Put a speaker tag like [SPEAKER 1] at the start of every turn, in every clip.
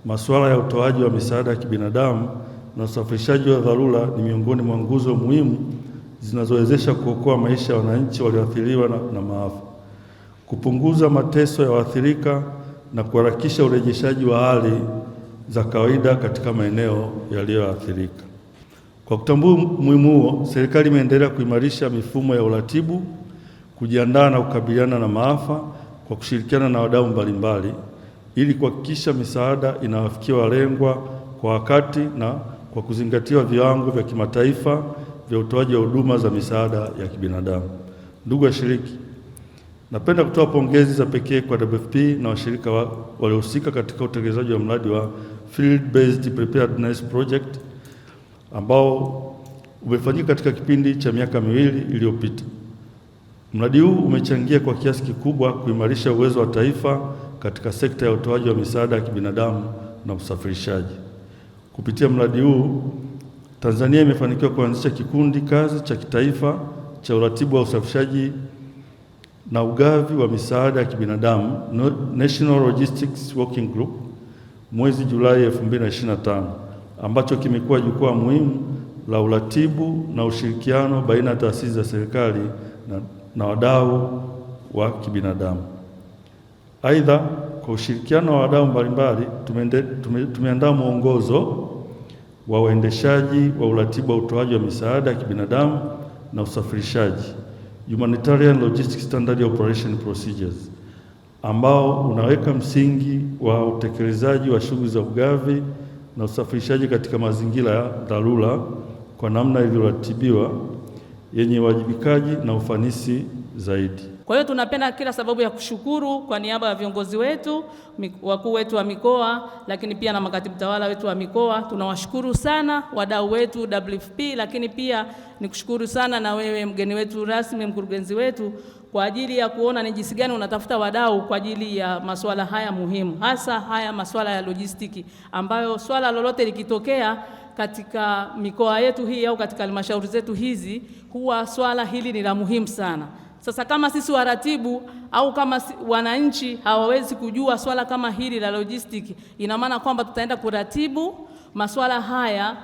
[SPEAKER 1] masuala ya utoaji wa misaada ya kibinadamu na usafirishaji wa dharura ni miongoni mwa nguzo muhimu zinazowezesha kuokoa maisha ya wananchi walioathiriwa na maafa, kupunguza mateso ya waathirika na kuharakisha urejeshaji wa hali za kawaida katika maeneo yaliyoathirika. Kwa kutambua umuhimu huo, serikali imeendelea kuimarisha mifumo ya uratibu, kujiandaa na kukabiliana na maafa kwa kushirikiana na wadau mbalimbali ili kuhakikisha misaada inawafikia walengwa kwa wakati na kwa kuzingatia viwango vya kimataifa vya utoaji wa huduma za misaada ya kibinadamu. Ndugu washiriki, napenda kutoa pongezi za pekee kwa WFP na washirika waliohusika katika utekelezaji wa mradi wa Field Based Preparedness Project ambao umefanyika katika kipindi cha miaka miwili iliyopita. Mradi huu umechangia kwa kiasi kikubwa kuimarisha uwezo wa taifa katika sekta ya utoaji wa misaada ya kibinadamu na usafirishaji. Kupitia mradi huu, Tanzania imefanikiwa kuanzisha kikundi kazi cha kitaifa cha uratibu wa usafirishaji na ugavi wa misaada ya kibinadamu, National Logistics Working Group, mwezi Julai 2025, ambacho kimekuwa jukwaa muhimu la uratibu na ushirikiano baina ya taasisi za serikali na wadau wa kibinadamu. Aidha, kwa ushirikiano wa wadau mbalimbali tumeandaa mwongozo wa uendeshaji wa uratibu wa utoaji wa misaada ya kibinadamu na usafirishaji, Humanitarian Logistics Standard Operation Procedures, ambao unaweka msingi wa utekelezaji wa shughuli za ugavi na usafirishaji katika mazingira ya dharura kwa namna iliyoratibiwa yenye uwajibikaji na ufanisi zaidi.
[SPEAKER 2] Kwa hiyo tunapenda kila sababu ya kushukuru kwa niaba ya viongozi wetu, wakuu wetu wa mikoa, lakini pia na makatibu tawala wetu wa mikoa. Tunawashukuru sana wadau wetu WFP, lakini pia nikushukuru sana na wewe mgeni wetu rasmi, mkurugenzi wetu, kwa ajili ya kuona ni jinsi gani unatafuta wadau kwa ajili ya masuala haya muhimu, hasa haya masuala ya lojistiki, ambayo swala lolote likitokea katika mikoa yetu hii au katika halmashauri zetu hizi, huwa swala hili ni la muhimu sana. Sasa kama sisi waratibu au kama wananchi hawawezi kujua swala kama hili la lojistiki, ina maana kwamba tutaenda kuratibu masuala haya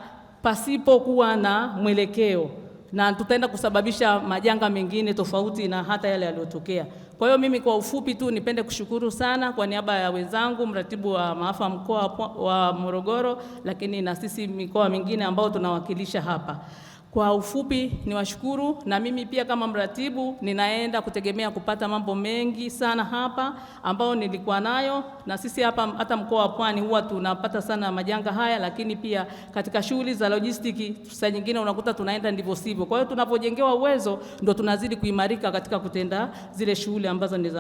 [SPEAKER 2] pasipo kuwa na mwelekeo, na tutaenda kusababisha majanga mengine tofauti na hata yale yaliyotokea. Kwa hiyo mimi kwa ufupi tu nipende kushukuru sana kwa niaba ya wenzangu, mratibu wa maafa mkoa wa Morogoro, lakini na sisi mikoa mingine ambao tunawakilisha hapa. Kwa ufupi niwashukuru, na mimi pia kama mratibu ninaenda kutegemea kupata mambo mengi sana hapa ambao nilikuwa nayo, na sisi hapa hata mkoa wa Pwani huwa tunapata sana majanga haya, lakini pia katika shughuli za lojistiki saa nyingine unakuta tunaenda ndivyo sivyo. Kwa hiyo tunapojengewa uwezo ndio tunazidi kuimarika katika kutenda zile shughuli ambazo ni